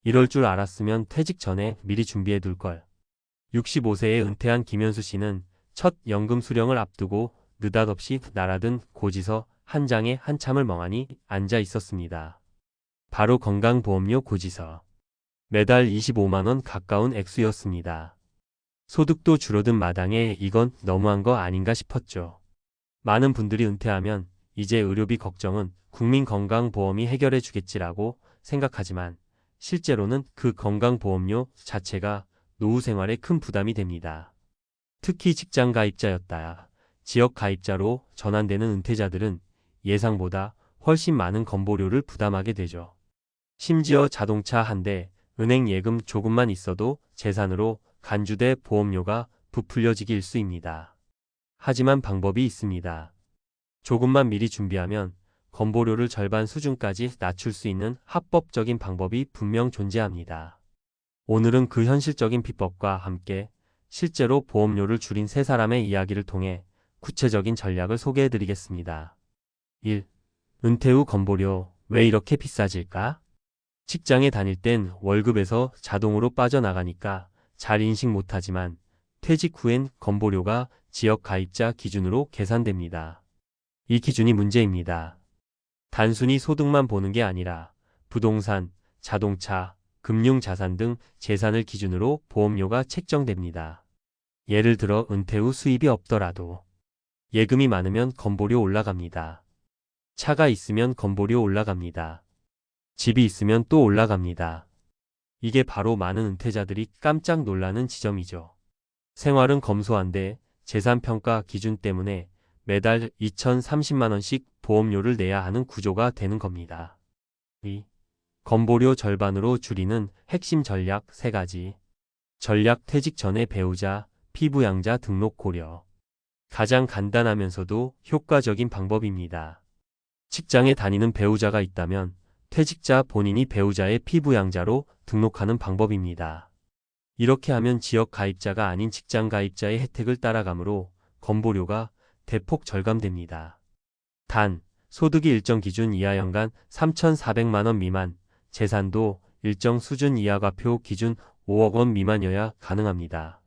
이럴 줄 알았으면 퇴직 전에 미리 준비해 둘 걸. 65세에 은퇴한 김현수 씨는 첫 연금 수령을 앞두고 느닷없이 날아든 고지서 한 장에 한참을 멍하니 앉아 있었습니다. 바로 건강보험료 고지서. 매달 25만 원 가까운 액수였습니다. 소득도 줄어든 마당에 이건 너무한 거 아닌가 싶었죠. 많은 분들이 은퇴하면 이제 의료비 걱정은 국민건강보험이 해결해 주겠지라고 생각하지만 실제로는 그 건강보험료 자체가 노후 생활에 큰 부담이 됩니다. 특히 직장 가입자였다 지역 가입자로 전환되는 은퇴자들은 예상보다 훨씬 많은 건보료를 부담하게 되죠. 심지어 자동차 한 대, 은행 예금 조금만 있어도 재산으로 간주돼 보험료가 부풀려지기 일쑤입니다. 하지만 방법이 있습니다. 조금만 미리 준비하면 건보료를 절반 수준까지 낮출 수 있는 합법적인 방법이 분명 존재합니다. 오늘은 그 현실적인 비법과 함께 실제로 보험료를 줄인 세 사람의 이야기를 통해 구체적인 전략을 소개해드리겠습니다. 1. 은퇴 후 건보료 왜 이렇게 비싸질까? 직장에 다닐 땐 월급에서 자동으로 빠져나가니까 잘 인식 못하지만 퇴직 후엔 건보료가 지역 가입자 기준으로 계산됩니다. 이 기준이 문제입니다. 단순히 소득만 보는 게 아니라 부동산, 자동차, 금융자산 등 재산을 기준으로 보험료가 책정됩니다. 예를 들어 은퇴 후 수입이 없더라도 예금이 많으면 건보료 올라갑니다. 차가 있으면 건보료 올라갑니다. 집이 있으면 또 올라갑니다. 이게 바로 많은 은퇴자들이 깜짝 놀라는 지점이죠. 생활은 검소한데 재산평가 기준 때문에 매달 2,030만 원씩 보험료를 내야 하는 구조가 되는 겁니다. 2. 건보료 절반으로 줄이는 핵심 전략 3가지. 전략 퇴직 전에 배우자, 피부양자 등록 고려. 가장 간단하면서도 효과적인 방법입니다. 직장에 다니는 배우자가 있다면 퇴직자 본인이 배우자의 피부양자로 등록하는 방법입니다. 이렇게 하면 지역 가입자가 아닌 직장 가입자의 혜택을 따라가므로 건보료가 대폭 절감됩니다. 단, 소득이 일정 기준 이하 연간 3,400만 원 미만, 재산도 일정 수준 이하 과표 기준 5억 원 미만이어야 가능합니다.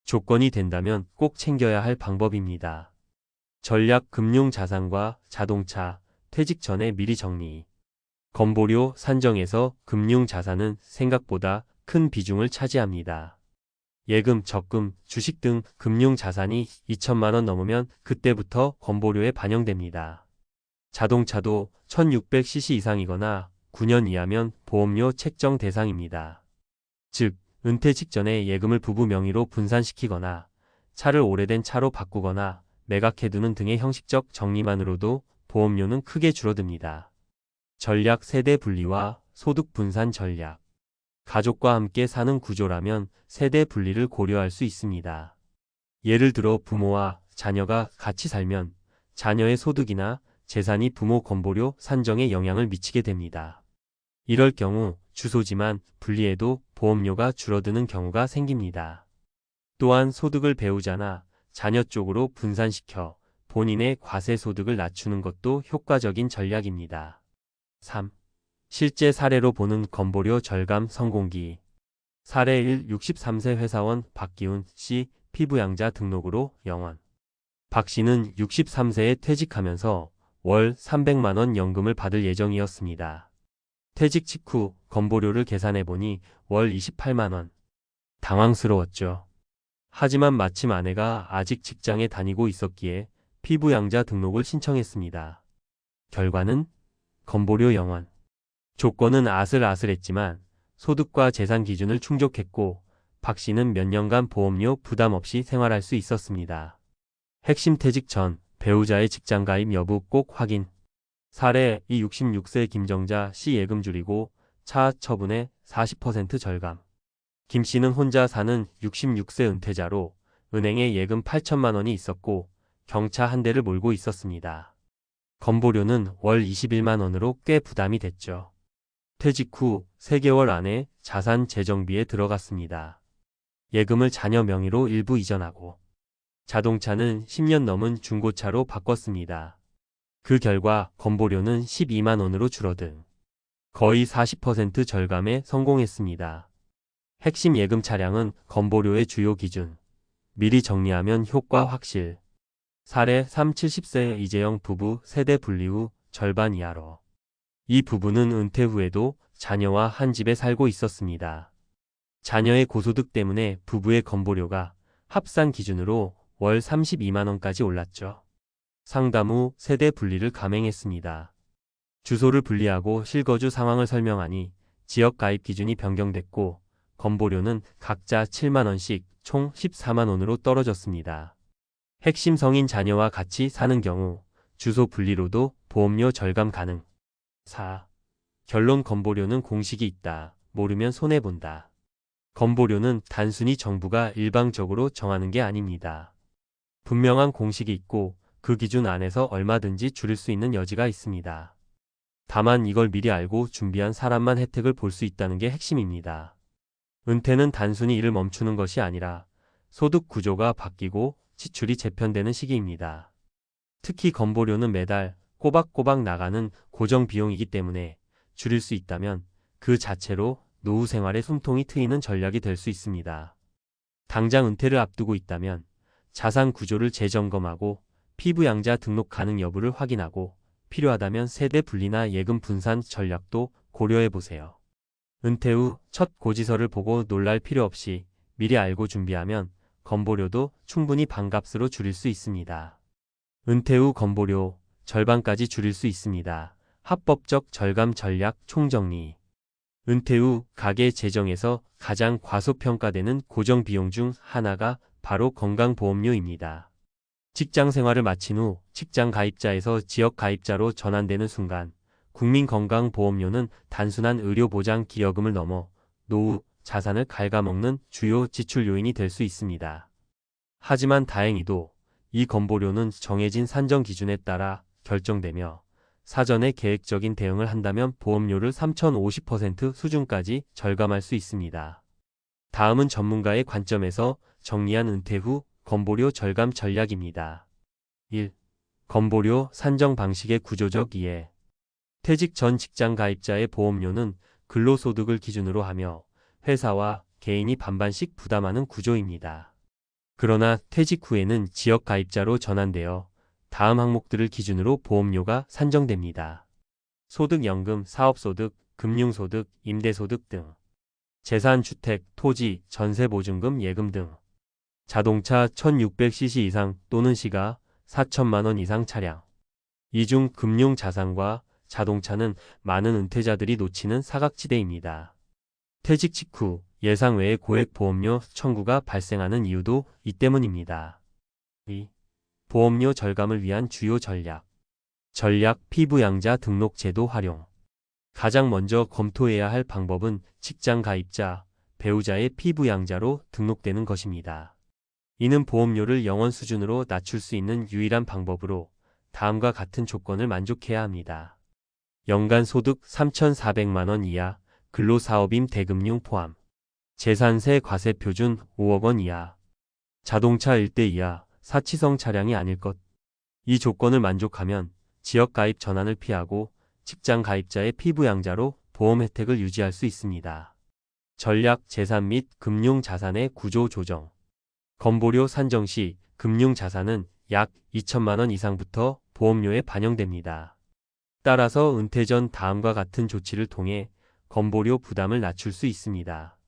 조건이 된다면 꼭 챙겨야 할 방법입니다. 전략 금융자산과 자동차, 퇴직 전에 미리 정리. 건보료 산정에서 금융자산은 생각보다 큰 비중을 차지합니다. 예금, 적금, 주식 등 금융자산이 2천만 원 넘으면 그때부터 건보료에 반영됩니다. 자동차도 1600cc 이상이거나 9년 이하면 보험료 책정 대상입니다. 즉, 은퇴 직전에 예금을 부부 명의로 분산시키거나 차를 오래된 차로 바꾸거나 매각해두는 등의 형식적 정리만으로도 보험료는 크게 줄어듭니다. 전략 세대 분리와 소득 분산 전략. 가족과 함께 사는 구조라면 세대 분리를 고려할 수 있습니다. 예를 들어 부모와 자녀가 같이 살면 자녀의 소득이나 재산이 부모 건보료 산정에 영향을 미치게 됩니다. 이럴 경우 주소지만 분리해도 보험료가 줄어드는 경우가 생깁니다. 또한 소득을 배우자나 자녀 쪽으로 분산시켜 본인의 과세 소득을 낮추는 것도 효과적인 전략입니다. 3. 실제 사례로 보는 건보료 절감 성공기. 사례 1. 63세 회사원 박기훈 씨 피부양자 등록으로 영원. 박 씨는 63세에 퇴직하면서 월 300만 원 연금을 받을 예정이었습니다. 퇴직 직후 건보료를 계산해보니 월 28만 원. 당황스러웠죠. 하지만 마침 아내가 아직 직장에 다니고 있었기에 피부양자 등록을 신청했습니다. 결과는 건보료 영원. 조건은 아슬아슬했지만 소득과 재산 기준을 충족했고 박 씨는 몇 년간 보험료 부담 없이 생활할 수 있었습니다. 핵심 퇴직 전 배우자의 직장 가입 여부 꼭 확인. 사례 2. 66세 김정자 씨 예금 줄이고 차 처분에 40% 절감. 김 씨는 혼자 사는 66세 은퇴자로 은행에 예금 8천만 원이 있었고 경차 한 대를 몰고 있었습니다. 건보료는 월 21만 원으로 꽤 부담이 됐죠. 퇴직 후 3개월 안에 자산 재정비에 들어갔습니다. 예금을 자녀 명의로 일부 이전하고 자동차는 10년 넘은 중고차로 바꿨습니다. 그 결과 건보료는 12만 원으로 줄어든 거의 40% 절감에 성공했습니다. 핵심 예금 차량은 건보료의 주요 기준. 미리 정리하면 효과 확실. 사례 3, 70세 이재영 부부 세대 분리 후 절반 이하로. 이 부부는 은퇴 후에도 자녀와 한 집에 살고 있었습니다. 자녀의 고소득 때문에 부부의 건보료가 합산 기준으로 월 32만 원까지 올랐죠. 상담 후 세대 분리를 감행했습니다. 주소를 분리하고 실거주 상황을 설명하니 지역 가입 기준이 변경됐고 건보료는 각자 7만 원씩 총 14만 원으로 떨어졌습니다. 핵심 성인 자녀와 같이 사는 경우 주소 분리로도 보험료 절감 가능. 4. 결론 건보료는 공식이 있다. 모르면 손해본다. 건보료는 단순히 정부가 일방적으로 정하는 게 아닙니다. 분명한 공식이 있고 그 기준 안에서 얼마든지 줄일 수 있는 여지가 있습니다. 다만 이걸 미리 알고 준비한 사람만 혜택을 볼 수 있다는 게 핵심입니다. 은퇴는 단순히 일을 멈추는 것이 아니라 소득 구조가 바뀌고 지출이 재편되는 시기입니다. 특히 건보료는 매달 꼬박꼬박 나가는 고정 비용이기 때문에 줄일 수 있다면 그 자체로 노후 생활에 숨통이 트이는 전략이 될 수 있습니다. 당장 은퇴를 앞두고 있다면 자산 구조를 재점검하고 피부양자 등록 가능 여부를 확인하고 필요하다면 세대 분리나 예금 분산 전략도 고려해 보세요. 은퇴 후 첫 고지서를 보고 놀랄 필요 없이 미리 알고 준비하면 건보료도 충분히 반값으로 줄일 수 있습니다. 은퇴 후 건보료 절반까지 줄일 수 있습니다. 합법적 절감 전략 총정리. 은퇴 후 가계 재정에서 가장 과소평가되는 고정 비용 중 하나가 바로 건강보험료입니다. 직장 생활을 마친 후 직장 가입자에서 지역 가입자로 전환되는 순간 국민건강보험료는 단순한 의료보장 기여금을 넘어 노후 자산을 갉아먹는 주요 지출 요인이 될 수 있습니다. 하지만 다행히도 이 건보료는 정해진 산정 기준에 따라 결정되며 사전에 계획적인 대응을 한다면 보험료를 3,050% 수준까지 절감할 수 있습니다. 다음은 전문가의 관점에서 정리한 은퇴 후 건보료 절감 전략입니다. 1. 건보료 산정 방식의 구조적 이해. 퇴직 전 직장 가입자의 보험료는 근로소득을 기준으로 하며 회사와 개인이 반반씩 부담하는 구조입니다. 그러나 퇴직 후에는 지역 가입자로 전환되어 다음 항목들을 기준으로 보험료가 산정됩니다. 소득연금, 사업소득, 금융소득, 임대소득 등. 재산, 주택, 토지, 전세보증금, 예금 등. 자동차 1600cc 이상 또는 시가 4천만 원 이상 차량. 이 중 금융자산과 자동차는 많은 은퇴자들이 놓치는 사각지대입니다. 퇴직 직후 예상 외의 고액 보험료 청구가 발생하는 이유도 이 때문입니다. 2. 보험료 절감을 위한 주요 전략. 전략 피부양자 등록 제도 활용. 가장 먼저 검토해야 할 방법은 직장 가입자, 배우자의 피부양자로 등록되는 것입니다. 이는 보험료를 0원 수준으로 낮출 수 있는 유일한 방법으로 다음과 같은 조건을 만족해야 합니다. 연간 소득 3,400만 원 이하, 근로사업임 대금융 포함. 재산세 과세 표준 5억 원 이하. 자동차 1대 이하, 사치성 차량이 아닐 것. 이 조건을 만족하면 지역 가입 전환을 피하고 직장 가입자의 피부양자로 보험 혜택을 유지할 수 있습니다. 전략 재산 및 금융 자산의 구조 조정. 건보료 산정 시 금융 자산은 약 2천만 원 이상부터 보험료에 반영됩니다. 따라서 은퇴 전 다음과 같은 조치를 통해 건보료 부담을 낮출 수 있습니다.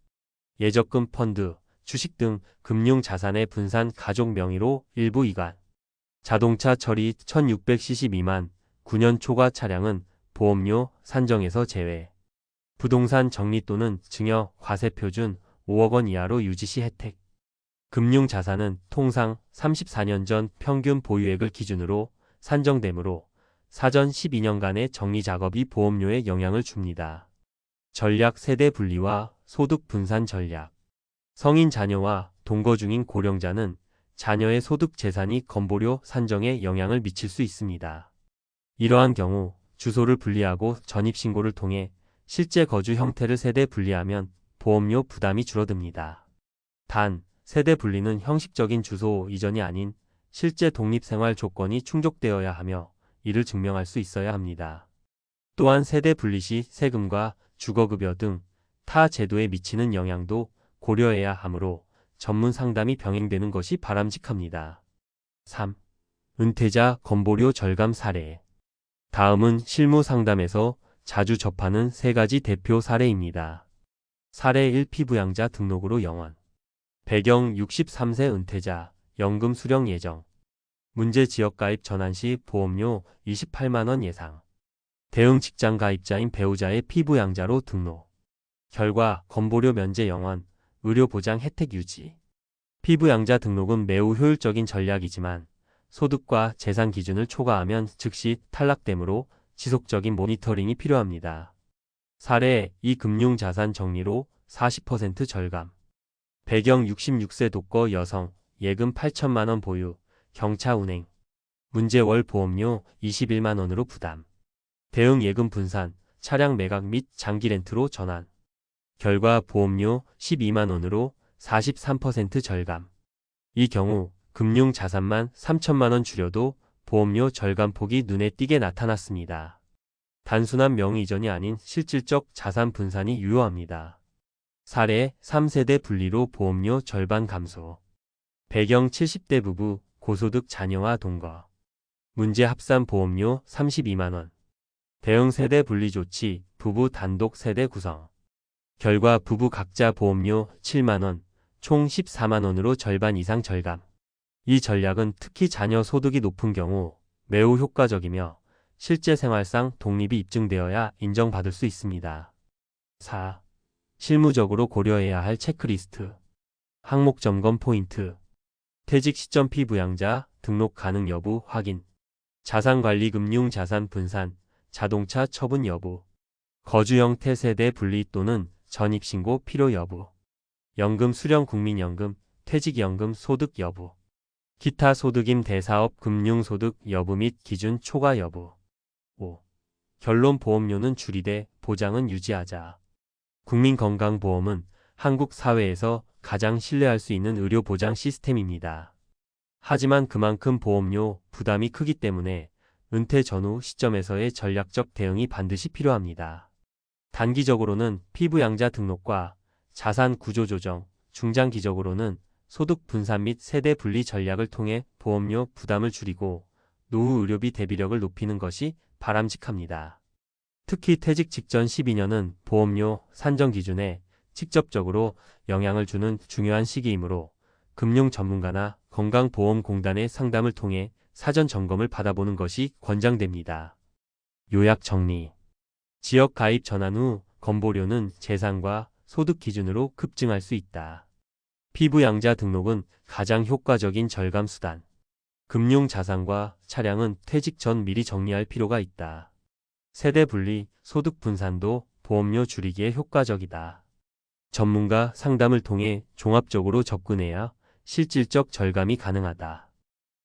예적금 펀드, 주식 등 금융 자산의 분산 가족 명의로 일부 이관. 자동차 처리 1600cc 미만 9년 초과 차량은 보험료 산정에서 제외. 부동산 정리 또는 증여 과세 표준 5억 원 이하로 유지 시 혜택. 금융 자산은 통상 34년 전 평균 보유액을 기준으로 산정되므로 사전 12년간의 정리 작업이 보험료에 영향을 줍니다. 전략 세대 분리와 소득 분산 전략. 성인 자녀와 동거 중인 고령자는 자녀의 소득 재산이 건보료 산정에 영향을 미칠 수 있습니다. 이러한 경우 주소를 분리하고 전입신고를 통해 실제 거주 형태를 세대 분리하면 보험료 부담이 줄어듭니다. 단, 세대 분리는 형식적인 주소 이전이 아닌 실제 독립생활 조건이 충족되어야 하며 이를 증명할 수 있어야 합니다. 또한 세대 분리 시 세금과 주거급여 등 타 제도에 미치는 영향도 고려해야 하므로 전문 상담이 병행되는 것이 바람직합니다. 3. 은퇴자 건보료 절감 사례. 다음은 실무 상담에서 자주 접하는 세 가지 대표 사례입니다. 사례 1. 피부양자 등록으로 영원. 배경 63세 은퇴자, 연금 수령 예정. 문제 지역 가입 전환 시 보험료 28만원 예상. 대응 직장 가입자인 배우자의 피부양자로 등록. 결과 건보료 면제 영원, 의료보장 혜택 유지. 피부양자 등록은 매우 효율적인 전략이지만 소득과 재산 기준을 초과하면 즉시 탈락되므로 지속적인 모니터링이 필요합니다. 사례 2. 금융자산 정리로 40% 절감. 배경 66세 독거 여성, 예금 8천만원 보유, 경차 운행. 문제 월 보험료 21만원으로 부담. 대응 예금 분산, 차량 매각 및 장기 렌트로 전환. 결과 보험료 12만원으로 43% 절감. 이 경우 금융 자산만 3천만원 줄여도 보험료 절감 폭이 눈에 띄게 나타났습니다. 단순한 명의 이전이 아닌 실질적 자산 분산이 유효합니다. 사례 3세대 분리로 보험료 절반 감소. 배경 70대 부부, 고소득 자녀와 동거. 문제 합산 보험료 32만원. 대응 세대 분리 조치, 부부 단독 세대 구성. 결과 부부 각자 보험료 7만원, 총 14만원으로 절반 이상 절감. 이 전략은 특히 자녀 소득이 높은 경우 매우 효과적이며 실제 생활상 독립이 입증되어야 인정받을 수 있습니다. 4. 실무적으로 고려해야 할 체크리스트. 항목 점검 포인트. 퇴직 시점 피부양자, 등록 가능 여부 확인. 자산관리 금융 자산 분산, 자동차 처분 여부. 거주 형태 세대 분리 또는 전입신고 필요 여부. 연금 수령 국민연금, 퇴직연금 소득 여부. 기타 소득임 대사업 금융소득 여부 및 기준 초과 여부. 5. 결론 보험료는 줄이되 보장은 유지하자. 국민건강보험은 한국 사회에서 가장 신뢰할 수 있는 의료보장 시스템입니다. 하지만 그만큼 보험료 부담이 크기 때문에 은퇴 전후 시점에서의 전략적 대응이 반드시 필요합니다. 단기적으로는 피부양자 등록과 자산 구조 조정, 중장기적으로는 소득 분산 및 세대 분리 전략을 통해 보험료 부담을 줄이고 노후 의료비 대비력을 높이는 것이 바람직합니다. 특히 퇴직 직전 12년은 보험료 산정 기준에 직접적으로 영향을 주는 중요한 시기이므로 금융 전문가나 건강보험공단의 상담을 통해 사전 점검을 받아보는 것이 권장됩니다. 요약 정리. 지역 가입 전환 후 건보료는 재산과 소득 기준으로 급증할 수 있다. 피부양자 등록은 가장 효과적인 절감 수단. 금융 자산과 차량은 퇴직 전 미리 정리할 필요가 있다. 세대 분리, 소득 분산도 보험료 줄이기에 효과적이다. 전문가 상담을 통해 종합적으로 접근해야 실질적 절감이 가능하다.